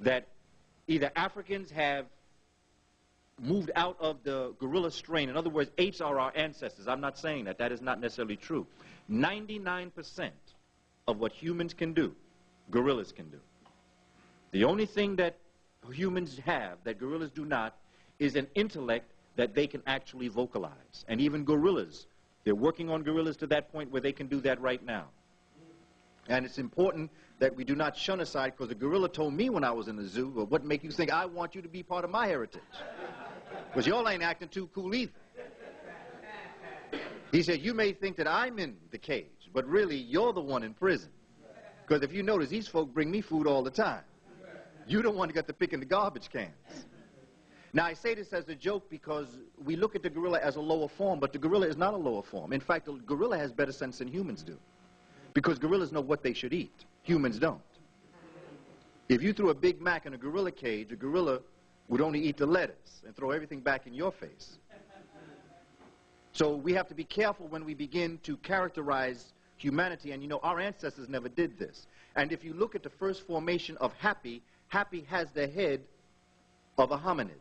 that either Africans have moved out of the gorilla strain. In other words, apes are our ancestors. I'm not saying that. That is not necessarily true. 99% of what humans can do, gorillas can do. The only thing that humans have that gorillas do not is an intellect that they can actually vocalize. And even gorillas, they're working on gorillas to that point where they can do that right now. And it's important that we do not shun aside, because the gorilla told me when I was in the zoo, well, what make you think I want you to be part of my heritage? Because y'all ain't acting too cool either. He said, you may think that I'm in the cage, but really you're the one in prison. Because if you notice, these folk bring me food all the time. You don't want to get to pick in the garbage cans. Now, I say this as a joke because we look at the gorilla as a lower form, but the gorilla is not a lower form. In fact, the gorilla has better sense than humans do. Because gorillas know what they should eat. Humans don't. If you threw a Big Mac in a gorilla cage, a gorilla would only eat the lettuce and throw everything back in your face. So we have to be careful when we begin to characterize humanity. And you know, our ancestors never did this. And if you look at the first formation of Happy, Happy has the head of a hominid.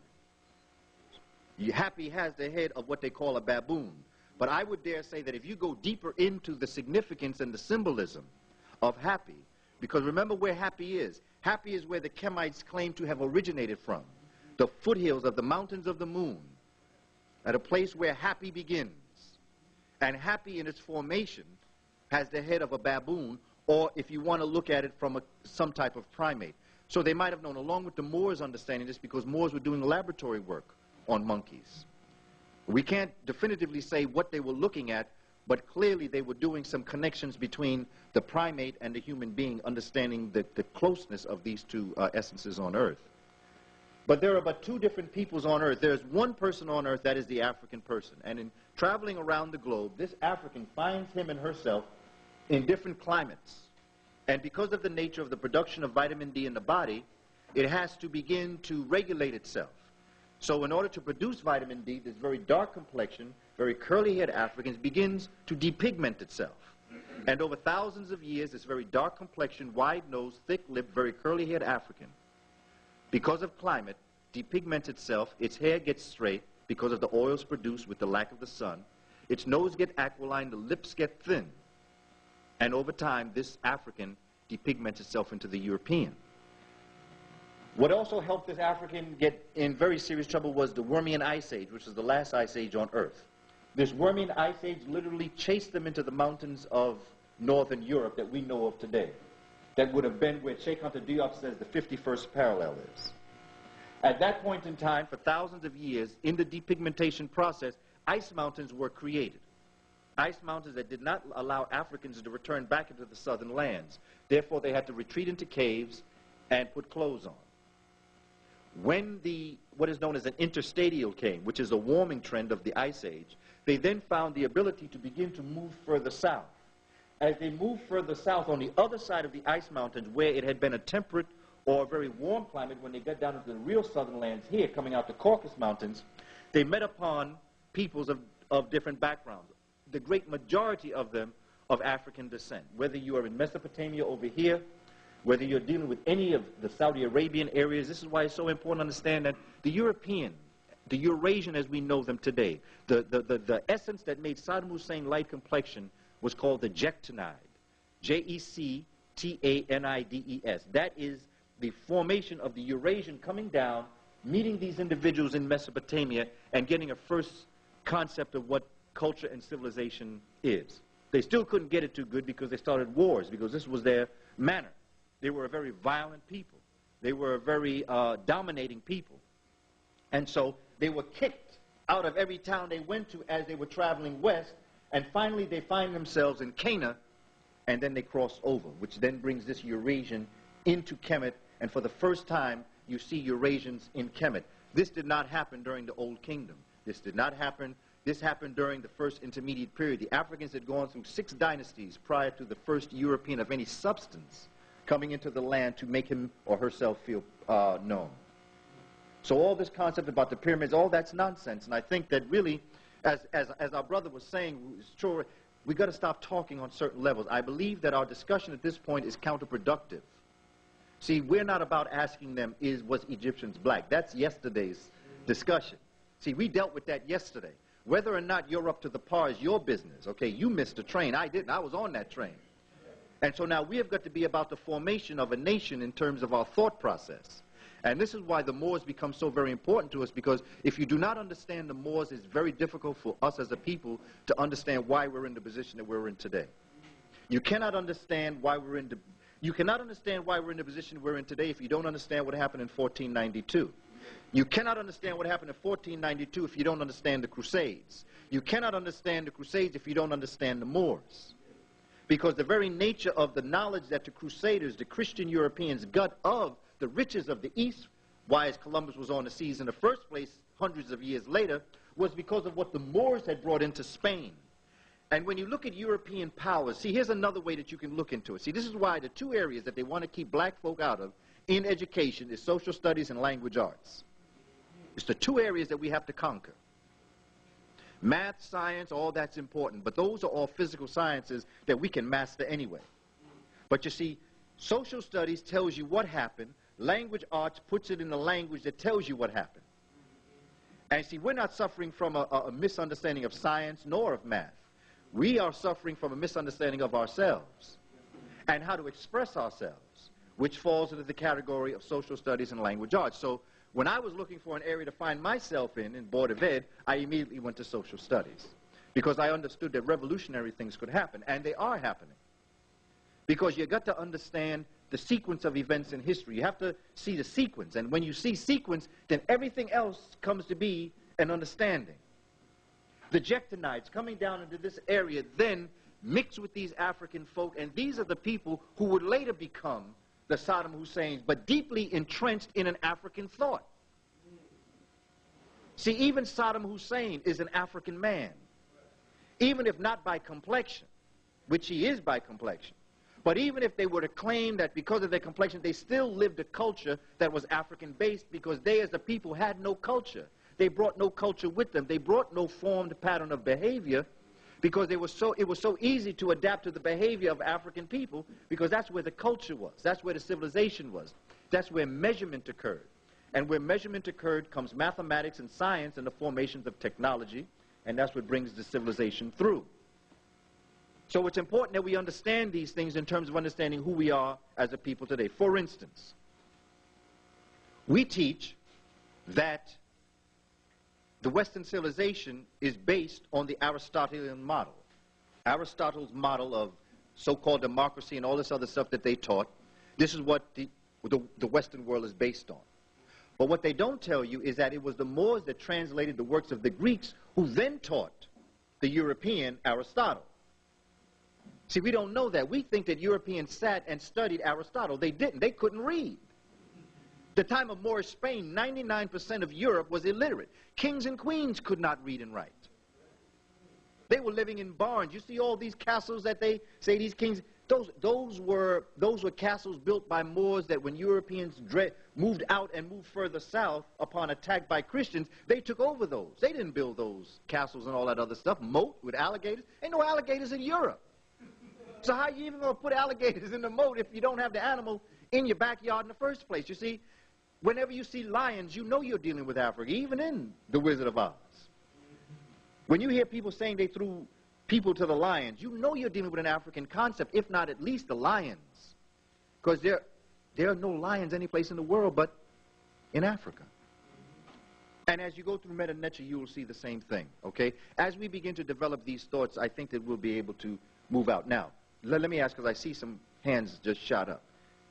Happy has the head of what they call a baboon. But I would dare say that if you go deeper into the significance and the symbolism of Happy, because remember where Happy is. Happy is where the Kemites claim to have originated from. The foothills of the mountains of the moon, at a place where Happy begins. And Happy in its formation has the head of a baboon, or if you want to look at it from some type of primate. So they might have known, along with the Moors understanding this, because Moors were doing laboratory work on monkeys. We can't definitively say what they were looking at, but clearly they were doing some connections between the primate and the human being, understanding the closeness of these two essences on Earth. But there are but two different peoples on Earth. There's one person on Earth, that is the African person. And in traveling around the globe, this African finds him and herself in different climates. And because of the nature of the production of vitamin D in the body, it has to begin to regulate itself. So in order to produce vitamin D, this very dark complexion, very curly-haired African begins to depigment itself. And over thousands of years, this very dark complexion, wide-nosed, thick-lipped, very curly-haired African, because of climate, depigments itself. Its hair gets straight because of the oils produced with the lack of the sun. Its nose gets aquiline, the lips get thin. And over time, this African depigments itself into the European. What also helped this African get in very serious trouble was the Wormian Ice Age, which was the last ice age on Earth. This Wormian Ice Age literally chased them into the mountains of northern Europe that we know of today. That would have been where Cheikh Anta Diop says the 51st parallel is. At that point in time, for thousands of years, in the depigmentation process, ice mountains were created. Ice mountains that did not allow Africans to return back into the southern lands. Therefore, they had to retreat into caves and put clothes on. When what is known as an interstadial came, which is a warming trend of the Ice Age, they then found the ability to begin to move further south. As they moved further south on the other side of the ice mountains, where it had been a temperate or a very warm climate, when they got down into the real southern lands here, coming out the Caucasus Mountains, they met upon peoples of different backgrounds. The great majority of them of African descent. Whether you are in Mesopotamia over here, whether you're dealing with any of the Saudi Arabian areas, this is why it's so important to understand that the European, the Eurasian as we know them today, the essence that made Saddam Hussein light complexion was called the Jectanide, Jectanides. That is the formation of the Eurasian coming down, meeting these individuals in Mesopotamia, and getting a first concept of what culture and civilization is. They still couldn't get it too good because they started wars, because this was their manner. They were a very violent people. They were a very dominating people. And so they were kicked out of every town they went to as they were traveling west. And finally, they find themselves in Cana, and then they cross over, which then brings this Eurasian into Kemet. And for the first time, you see Eurasians in Kemet. This did not happen during the Old Kingdom. This did not happen. This happened during the first intermediate period. The Africans had gone through 6 dynasties prior to the first European of any substance coming into the land to make him or herself feel known. So all this concept about the pyramids, all that's nonsense. And I think that really, as our brother was saying, it's true, we've got to stop talking on certain levels. I believe that our discussion at this point is counterproductive. See, we're not about asking them, was Egyptians black? That's yesterday's discussion. See, we dealt with that yesterday. Whether or not you're up to the par is your business. Okay, you missed the train. I didn't. I was on that train. And so now we have got to be about the formation of a nation in terms of our thought process. And this is why the Moors become so very important to us, because if you do not understand the Moors, it's very difficult for us as a people to understand why we're in the position that we're in today. You cannot understand why we're in the position we're in today if you don't understand what happened in 1492. You cannot understand what happened in 1492 if you don't understand the Crusades. You cannot understand the Crusades if you don't understand the Moors. Because the very nature of the knowledge that the Crusaders, the Christian Europeans, got of the riches of the East, why as Columbus was on the seas in the first place hundreds of years later, was because of what the Moors had brought into Spain. And when you look at European powers, see, here's another way that you can look into it. See, this is why the two areas that they want to keep black folk out of in education is social studies and language arts. It's the two areas that we have to conquer. Math, science, all that's important, but those are all physical sciences that we can master anyway. But you see, social studies tells you what happened. Language arts puts it in a language that tells you what happened. And see, we're not suffering from a misunderstanding of science nor of math. We are suffering from a misunderstanding of ourselves and how to express ourselves, which falls into the category of social studies and language arts. So when I was looking for an area to find myself in Board of Ed, I immediately went to social studies because I understood that revolutionary things could happen, and they are happening. Because you got to understand the sequence of events in history. You have to see the sequence, and when you see sequence, then everything else comes to be an understanding. The Jectonites coming down into this area then mix with these African folk, and these are the people who would later become the Saddam Husseins, but deeply entrenched in an African thought. See, even Saddam Hussein is an African man, even if not by complexion, which he is by complexion. But even if they were to claim that because of their complexion, they still lived a culture that was African-based, because they as a people had no culture. They brought no culture with them. They brought no formed pattern of behavior, because it was so easy to adapt to the behavior of African people, because that's where the culture was. That's where the civilization was. That's where measurement occurred. And where measurement occurred comes mathematics and science and the formations of technology, and that's what brings the civilization through. So it's important that we understand these things in terms of understanding who we are as a people today. For instance, we teach that the Western civilization is based on the Aristotelian model. Aristotle's model of so-called democracy and all this other stuff that they taught, this is what the Western world is based on. But what they don't tell you is that it was the Moors that translated the works of the Greeks, who then taught the European Aristotle. See, we don't know that. We think that Europeans sat and studied Aristotle. They didn't. They couldn't read. The time of Moorish Spain, 99% of Europe was illiterate. Kings and queens could not read and write. They were living in barns. You see all these castles that they say these kings, those were castles built by Moors that when Europeans moved out and moved further south upon attack by Christians, they took over those. They didn't build those castles and all that other stuff. Moat with alligators. Ain't no alligators in Europe. So how are you even going to put alligators in the moat if you don't have the animal in your backyard in the first place? You see, whenever you see lions, you know you're dealing with Africa, even in The Wizard of Oz. When you hear people saying they threw people to the lions, you know you're dealing with an African concept, if not at least the lions. Because there are no lions anyplace in the world but in Africa. And as you go through Meta Nature, you will see the same thing, okay? As we begin to develop these thoughts, I think that we'll be able to move out. Now, let me ask, because I see some hands just shot up.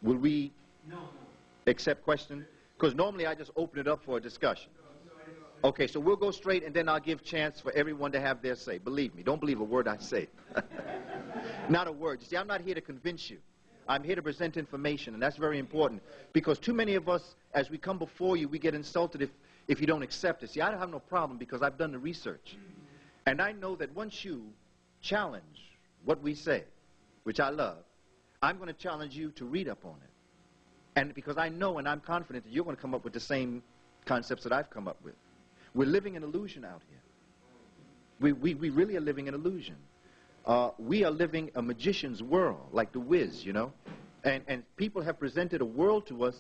Will we accept questions? Because normally I just open it up for a discussion. Okay, so we'll go straight, and then I'll give chance for everyone to have their say. Believe me, don't believe a word I say. Not a word. You see, I'm not here to convince you. I'm here to present information, and that's very important. Because too many of us, as we come before you, we get insulted if you don't accept it. See, I don't have no problem because I've done the research. And I know that once you challenge what we say, which I love, I'm going to challenge you to read up on it. And because I know and I'm confident that you're going to come up with the same concepts that I've come up with. We're living an illusion out here. We really are living an illusion. We are living a magician's world, like The Wiz, you know. And people have presented a world to us